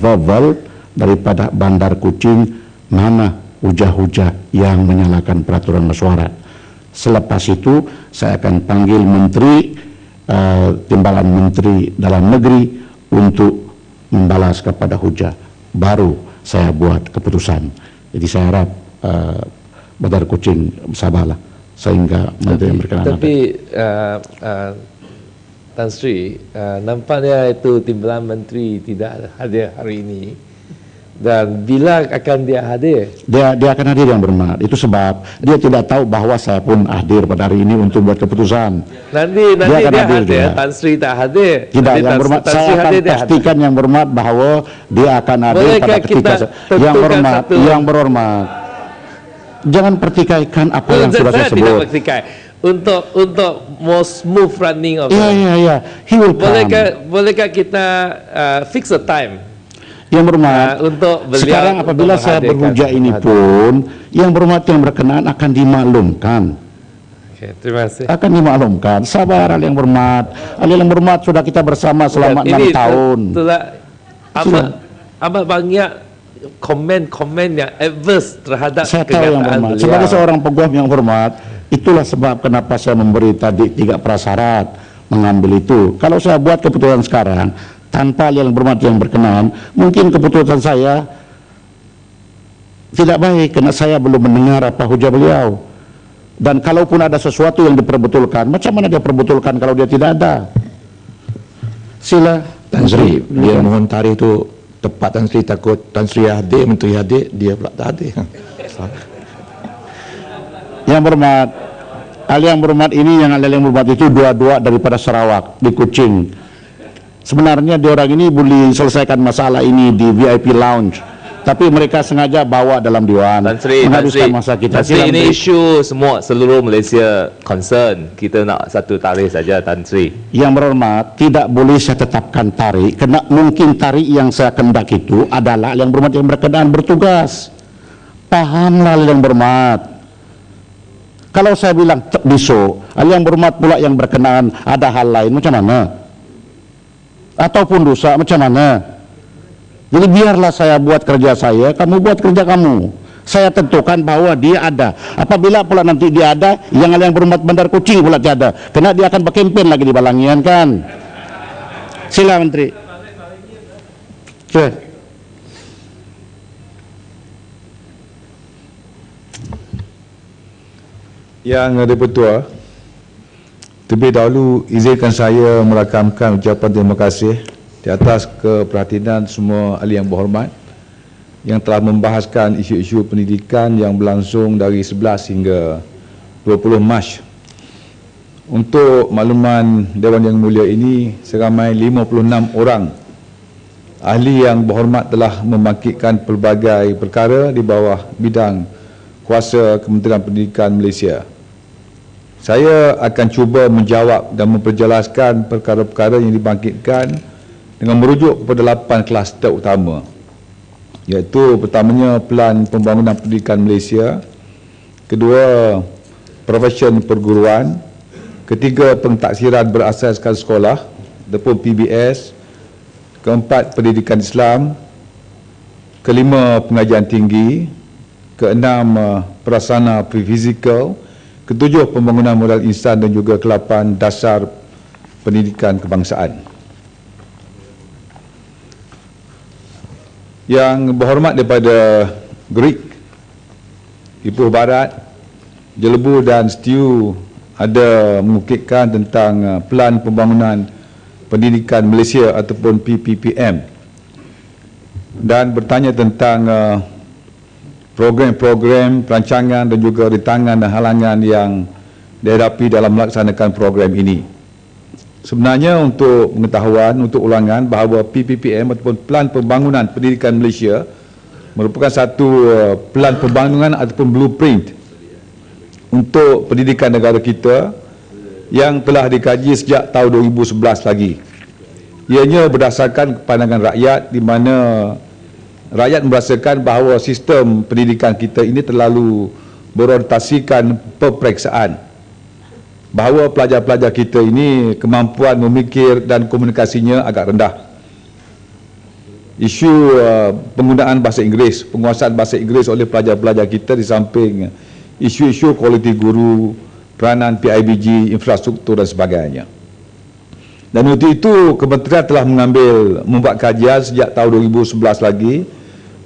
approval daripada Bandar Kuching mana hujah-hujah yang menyalakan peraturan mesyuarat. Selepas itu saya akan panggil Menteri Timbalan Menteri Dalam Negeri untuk membalas kepada hujah. Baru saya buat keputusan. Jadi saya harap Bandar Kuching sabarlah sehingga menteri yang berkenaan. Tapi Tan Sri, nampaknya itu Timbalan Menteri tidak hadir hari ini. Dan bila akan dia hadir? Dia akan hadir yang berhormat. Itu sebab dia tidak tahu bahwa saya pun hadir pada hari ini untuk buat keputusan. Nanti dia hadir, Tan Sri tak hadir. Tidak, yang berhormat, saya akan pastikan yang berhormat bahwa dia akan hadir pada ketika yang berhormat. Jangan pertikaikan apa yang sudah saya sebut. Tidak pertikai. Untuk more smooth running of he will come. Bolehkah kita fix a time? Yang berhormat, sekarang apabila saya berhujah ini pun, yang berhormat yang berkenaan akan dimaklumkan. Terima kasih. Akan dimaklumkan. Sabar yang berhormat. Yang berhormat sudah kita bersama selama 6 tahun. Amat banyak komen-komen yang adverse terhadap saya tahu yang berhormat. Sebagai seorang peguam yang hormat, itulah sebab kenapa saya memberi tadi 3 prasyarat mengambil itu. Kalau saya buat keputusan sekarang tanpa yang berhormat yang berkenan, mungkin keputusan saya tidak baik karena saya belum mendengar apa hujah beliau. Dan kalaupun ada sesuatu yang diperbetulkan, macam mana dia perbetulkan kalau dia tidak ada? Sila Tan Sri, dia mohon tarikh itu tepat. Tan Sri takut Tan Sri hadir, menteri hadir, dia pula tak hadir. Yang berhormat, ahli yang berhormat ini, yang ahli yang berhormat itu dua-dua daripada Sarawak di Kuching. Sebenarnya diorang ini boleh selesaikan masalah ini di VIP lounge, tapi mereka sengaja bawa dalam Dewan, menghabiskan masa kita. Tan Sri, ini isu semua seluruh Malaysia concern. Kita nak satu tarikh saja, Tan Sri. Yang berhormat, tidak boleh saya tetapkan tarikh, kerana mungkin tarikh yang saya kendak itu adalah yang berhormat yang berkenaan bertugas. Pahamlah yang berhormat. Kalau saya bilang besok, yang berhormat pula yang berkenaan ada hal lain, macam mana? Ataupun dosa, macam mana? Jadi biarlah saya buat kerja saya, kamu buat kerja kamu. Saya tentukan bahwa dia ada. Apabila pula nanti dia ada, yang berhormat Bandar Kuching pula tiada, kerana dia akan berkempen lagi di Balangian kan. Sila Menteri. Yang Dipertua, terlebih dahulu izinkan saya merakamkan ucapan terima kasih di atas keperhatian semua ahli yang berhormat yang telah membahaskan isu-isu pendidikan yang berlangsung dari 11 hingga 20 Mac. Untuk makluman Dewan Yang Mulia ini, seramai 56 orang ahli yang berhormat telah membangkitkan pelbagai perkara di bawah bidang kuasa Kementerian Pendidikan Malaysia. Saya akan cuba menjawab dan memperjelaskan perkara-perkara yang dibangkitkan dengan merujuk kepada 8 kluster utama, iaitu pertamanya Pelan Pembangunan Pendidikan Malaysia, kedua Profession Perguruan, ketiga Pentaksiran Berasaskan Sekolah ataupun PBS, keempat Pendidikan Islam, kelima Pengajian Tinggi, keenam Prasarana Fizikal, ketujuh Pembangunan Modal Insan dan juga ke-8 Dasar Pendidikan Kebangsaan. Yang berhormat daripada Greek, Ipoh Barat, Jelebu dan Setiu ada mengukitkan tentang Pelan Pembangunan Pendidikan Malaysia ataupun PPPM dan bertanya tentang program-program, perancangan dan juga rintangan dan halangan yang dihadapi dalam melaksanakan program ini. Sebenarnya untuk pengetahuan, untuk ulangan bahawa PPPM ataupun Pelan Pembangunan Pendidikan Malaysia merupakan satu pelan pembangunan ataupun blueprint untuk pendidikan negara kita yang telah dikaji sejak tahun 2011 lagi. Ianya berdasarkan pandangan rakyat di mana rakyat merasakan bahawa sistem pendidikan kita ini terlalu berorientasikan peperiksaan, bahawa pelajar-pelajar kita ini kemampuan memikir dan komunikasinya agak rendah. isu penggunaan bahasa Inggeris, penguasaan bahasa Inggeris oleh pelajar-pelajar kita, di samping isu-isu kualiti guru, peranan PIBG, infrastruktur dan sebagainya. Dan untuk itu kementerian telah membuat kajian sejak tahun 2011 lagi,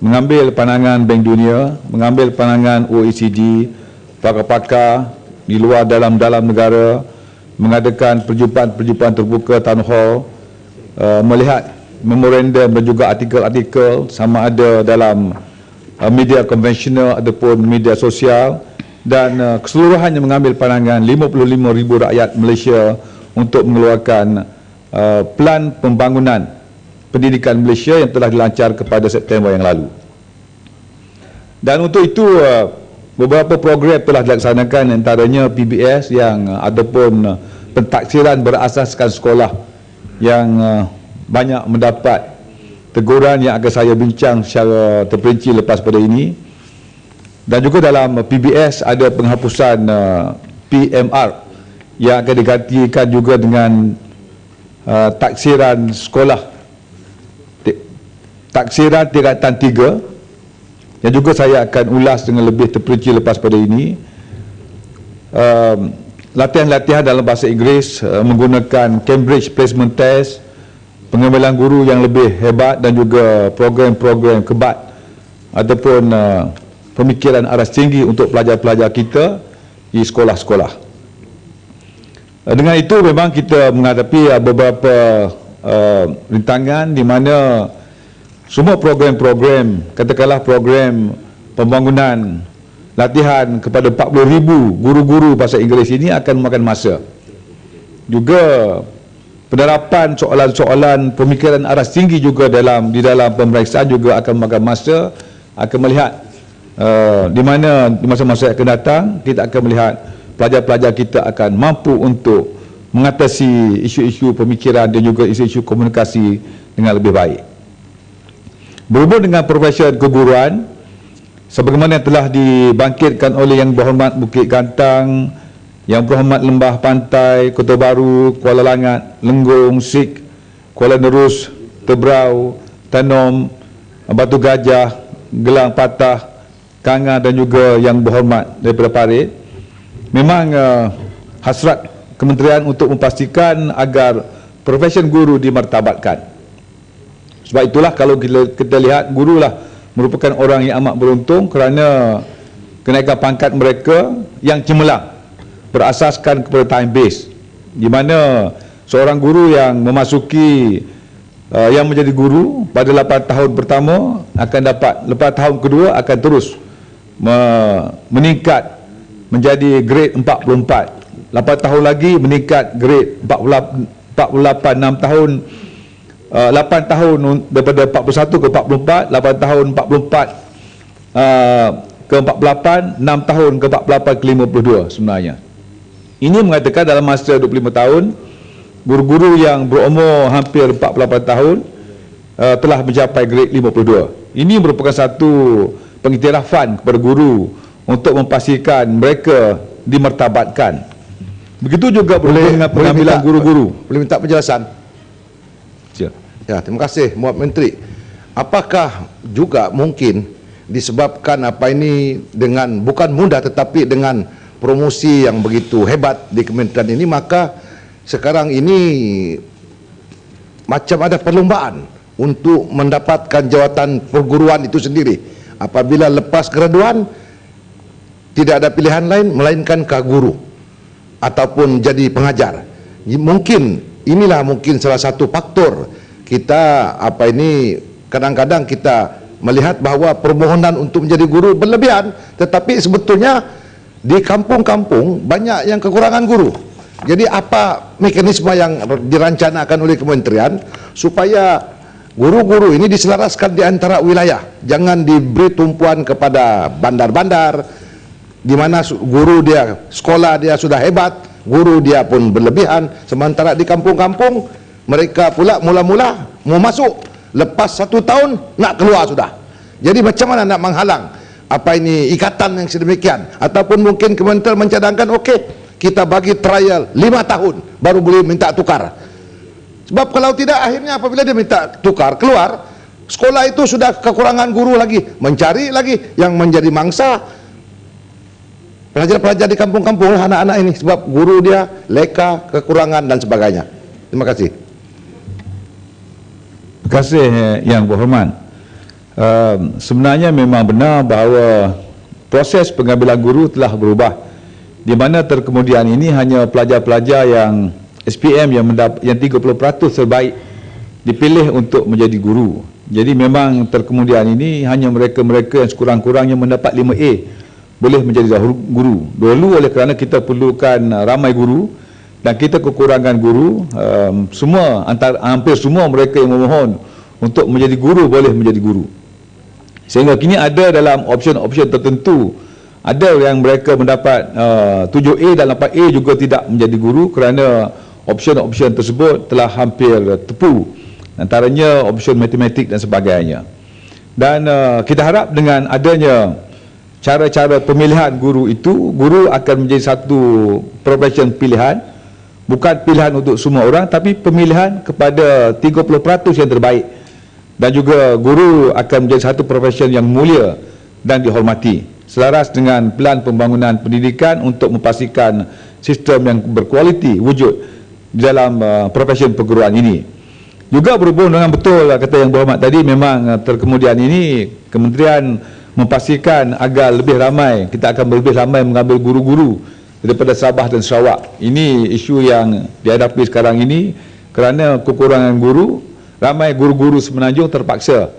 mengambil pandangan Bank Dunia, mengambil pandangan OECD, pakar-pakar di luar dalam negara, mengadakan perjumpaan-perjumpaan terbuka, town hall, melihat memorandum dan juga artikel-artikel sama ada dalam media konvensional ataupun media sosial, dan keseluruhannya mengambil pandangan 55,000 rakyat Malaysia untuk mengeluarkan plan pembangunan pendidikan Malaysia yang telah dilancarkan pada September yang lalu. Dan untuk itu beberapa program telah dilaksanakan, antaranya PBS yang ataupun pentaksiran berasaskan sekolah yang banyak mendapat teguran yang akan saya bincang secara terperinci lepas pada ini. Dan juga dalam PBS ada penghapusan PMR yang akan digantikan juga dengan taksiran sekolah, taksiran tingkatan 3, yang juga saya akan ulas dengan lebih terperinci lepas pada ini. Latihan-latihan dalam bahasa Inggeris menggunakan Cambridge Placement Test, pengambilan guru yang lebih hebat, dan juga program-program kebat ataupun pemikiran aras tinggi untuk pelajar-pelajar kita di sekolah-sekolah. Dengan itu memang kita menghadapi beberapa rintangan di mana semua program-program, katakanlah program pembangunan latihan kepada 40,000 guru-guru bahasa Inggeris ini akan memakan masa. Juga penerapan soalan-soalan pemikiran aras tinggi juga di dalam pemeriksaan juga akan memakan masa. Akan melihat di mana di masa-masa yang akan datang kita akan melihat pelajar-pelajar kita akan mampu untuk mengatasi isu-isu pemikiran dan juga isu-isu komunikasi dengan lebih baik. Berhubung dengan profesi keguruan, sebagaimana yang telah dibangkitkan oleh Yang Berhormat Bukit Gantang, Yang Berhormat Lembah Pantai, Kota Baru, Kuala Langat, Lenggong, Sik, Kuala Nerus, Tebrau, Tanom, Batu Gajah, Gelang Patah, Kangar, dan juga Yang Berhormat daripada Parit, memang hasrat kementerian untuk memastikan agar profesi guru dimartabatkan. Sebab itulah kalau kita lihat, gurulah merupakan orang yang amat beruntung kerana kenaikan pangkat mereka yang cemerlang berasaskan kepada time base, di mana seorang guru yang memasuki yang menjadi guru pada 8 tahun pertama akan dapat, lepas tahun kedua akan terus meningkat menjadi grade 44, 8 tahun lagi meningkat grade 48, 6 tahun 8 tahun daripada 41 ke 44, 8 tahun 44 ke 48, 6 tahun ke 48 ke 52 sebenarnya. Ini mengatakan dalam masa 25 tahun, guru-guru yang berumur hampir 48 tahun telah mencapai grade 52. Ini merupakan satu pengiktirafan kepada guru untuk memastikan mereka dimartabatkan. Begitu juga dengan pengambilan guru-guru. Boleh minta penjelasan? Ya, terima kasih Muhammad Menteri. Apakah juga mungkin disebabkan apa ini dengan bukan mudah tetapi dengan promosi yang begitu hebat di kementerian ini, maka sekarang ini macam ada perlombaan untuk mendapatkan jawatan perguruan itu sendiri. Apabila lepas graduan tidak ada pilihan lain melainkan ke guru ataupun jadi pengajar. Mungkin inilah mungkin salah satu faktor kita apa ini kadang-kadang kita melihat bahawa permohonan untuk menjadi guru berlebihan, tetapi sebetulnya di kampung-kampung banyak yang kekurangan guru. Jadi apa mekanisme yang dirancanakan oleh kementerian supaya guru-guru ini diselaraskan di antara wilayah, jangan diberi tumpuan kepada bandar-bandar di mana guru dia, sekolah dia sudah hebat, guru dia pun berlebihan, sementara di kampung-kampung mereka pula mula-mula mau masuk, lepas 1 tahun nak keluar sudah. Jadi macam mana nak menghalang apa ini ikatan yang sedemikian? Ataupun mungkin kementerian mencadangkan okey, kita bagi trial 5 tahun baru boleh minta tukar. Sebab kalau tidak akhirnya apabila dia minta tukar keluar, Sekolah itu sudah kekurangan guru lagi, mencari lagi yang menjadi mangsa pelajar-pelajar di kampung-kampung anak-anak ini, sebab guru dia leka, kekurangan dan sebagainya. Terima kasih. Terima kasih Yang Berhormat. Sebenarnya memang benar bahawa proses pengambilan guru telah berubah, di mana terkemudian ini hanya pelajar-pelajar yang SPM yang 30% terbaik dipilih untuk menjadi guru. Jadi memang terkemudian ini hanya mereka-mereka yang sekurang-kurangnya mendapat 5A boleh menjadi guru. Dulu oleh kerana kita perlukan ramai guru dan kita kekurangan guru, hampir semua mereka yang memohon untuk menjadi guru boleh menjadi guru. Sehingga kini ada dalam option-option tertentu, ada yang mereka mendapat 7A dan 8A juga tidak menjadi guru kerana option-option tersebut telah hampir tepu, antaranya option matematik dan sebagainya. Dan kita harap dengan adanya cara-cara pemilihan guru itu, guru akan menjadi satu profession pilihan, bukan pilihan untuk semua orang, tapi pemilihan kepada 30% yang terbaik. Dan juga guru akan menjadi satu profession yang mulia dan dihormati, selaras dengan pelan pembangunan pendidikan untuk memastikan sistem yang berkualiti wujud dalam profession perguruan ini. Juga berhubung dengan betul kata Yang Berhormat tadi, memang terkemudian ini kementerian memastikan agar lebih ramai, kita akan lebih ramai mengambil guru-guru daripada Sabah dan Sarawak. Ini isu yang dihadapi sekarang ini kerana kekurangan guru. Ramai guru-guru Semenanjung terpaksa,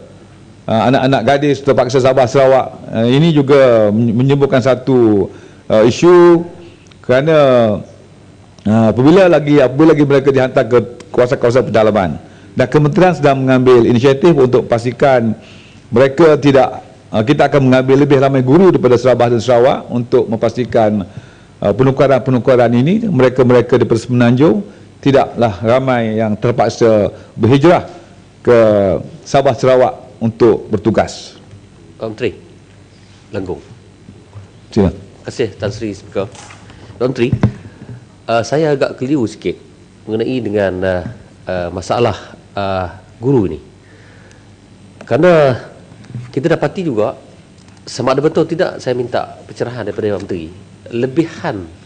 anak-anak gadis terpaksa Sabah Sarawak. Ini juga menyebabkan satu isu kerana apabila lagi mereka dihantar ke kawasan-kawasan pedalaman, dan kementerian sedang mengambil inisiatif untuk pastikan mereka kita akan mengambil lebih ramai guru daripada Sabah dan Sarawak untuk memastikan penukaran-penukaran ini, mereka-mereka daripada Semenanjung tidaklah ramai yang terpaksa berhijrah ke Sabah Sarawak untuk bertugas. Menteri Langgung. Terima kasih Tan Sri Speaker. Menteri, saya agak keliru sikit mengenai dengan masalah guru ini. Kerana kita dapati juga, sama ada betul tidak, saya minta pencerahan daripada Menteri, lebihan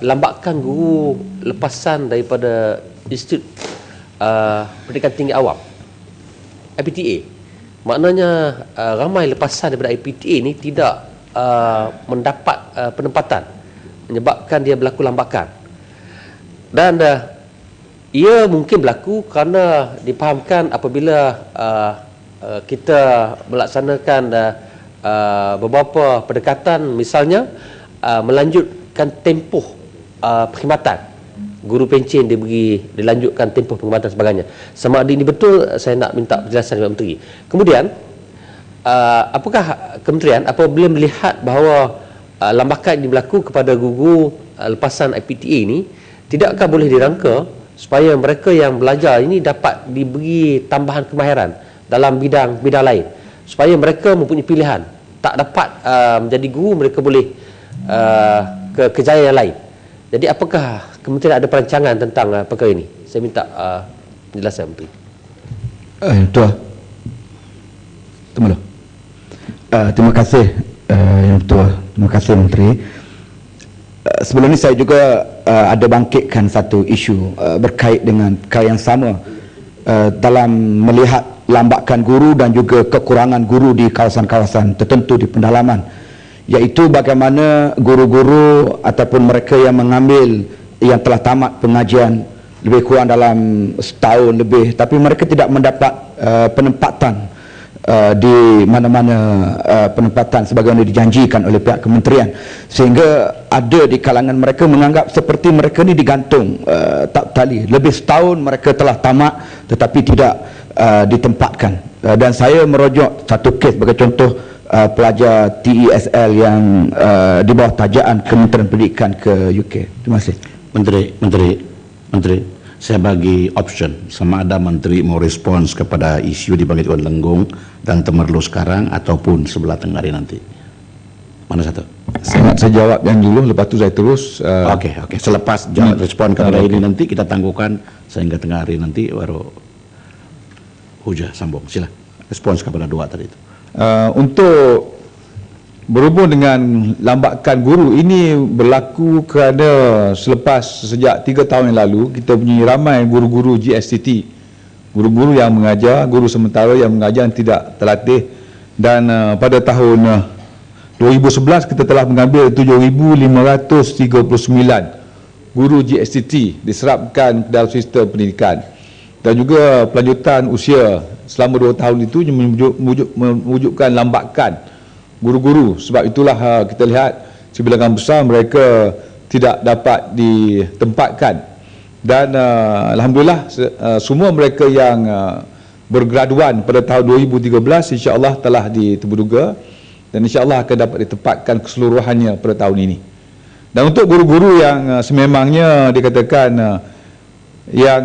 lambakan guru lepasan daripada Institut Pendidikan Tinggi Awam, IPTA. Maknanya ramai lepasan daripada IPTA ini tidak mendapat penempatan, menyebabkan dia berlaku lambakan. Dan ia mungkin berlaku kerana dipahamkan apabila kita melaksanakan beberapa pendekatan, misalnya melanjutkan tempoh perkhidmatan. Guru pencen dilanjutkan tempoh perkhidmatan sebagainya. Sama ada ini betul, saya nak minta penjelasan dari Menteri. Kemudian, apakah kementerian apabila melihat bahawa lambakan ini berlaku kepada guru lepasan IPTA ini, tidakkah boleh dirangka supaya mereka yang belajar ini dapat diberi tambahan kemahiran dalam bidang lain, supaya mereka mempunyai pilihan, tak dapat menjadi guru, mereka boleh ke kejayaan yang lain. Jadi apakah kementerian ada perancangan tentang perkara ini? Saya minta penjelasan Menteri. Tuan, terima kasih Yang Ketua, terima kasih Menteri. Sebelum ini saya juga ada bangkitkan satu isu berkait dengan perkara yang sama dalam melihat lambakan guru dan juga kekurangan guru di kawasan-kawasan tertentu di pendalaman, iaitu bagaimana guru-guru ataupun mereka yang mengambil, yang telah tamat pengajian lebih kurang dalam setahun lebih, tapi mereka tidak mendapat penempatan di mana-mana, penempatan sebagaimana dijanjikan oleh pihak kementerian, sehingga ada di kalangan mereka menganggap seperti mereka ni digantung tak tali, lebih setahun mereka telah tamat tetapi tidak ditempatkan. Dan saya merujuk satu kes sebagai contoh, pelajar TESL yang di bawah tajaan Kementerian Pendidikan ke UK. Terima kasih. Menteri, saya bagi option, sama ada Menteri mau respons kepada isu dibangkitkan Lenggung dan Temerloh sekarang ataupun sebelah tengah hari nanti. Mana satu? Saya jawab yang dulu, lepas tu saya terus. Okey. Selepas jawab respon kepada ini nanti kita tangguhkan sehingga tengah hari nanti baru. Huja sambung, sila respons kepada dua tadi itu. Untuk berhubung dengan lambakan guru ini berlaku kerana sejak 3 tahun yang lalu kita punya ramai guru-guru GSTT, guru-guru yang mengajar, guru sementara yang mengajar yang tidak terlatih, dan pada tahun 2011 kita telah mengambil 7,539 guru GSTT diserapkan dalam sistem pendidikan, dan juga pelanjutan usia selama 2 tahun itu mewujudkan lambakan guru-guru. Sebab itulah kita lihat sebilangan besar mereka tidak dapat ditempatkan, dan alhamdulillah semua mereka yang bergraduan pada tahun 2013 insya-Allah telah ditemuduga dan insya-Allah akan dapat ditempatkan keseluruhannya pada tahun ini. Dan untuk guru-guru yang sememangnya dikatakan yang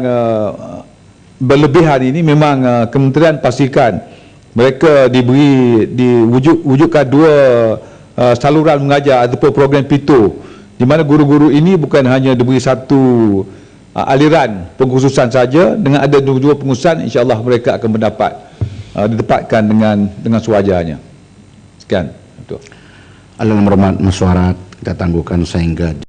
berlebihan ini, memang kementerian pastikan mereka diwujudkan 2 saluran mengajar ataupun program PITO, di mana guru-guru ini bukan hanya diberi satu aliran pengkhususan saja, dengan ada 2 pengkhususan insya-Allah mereka akan mendapat ditempatkan dengan sewajarnya. Sekian. Allah yang berhormat mesyuarat kita tangguhkan sehingga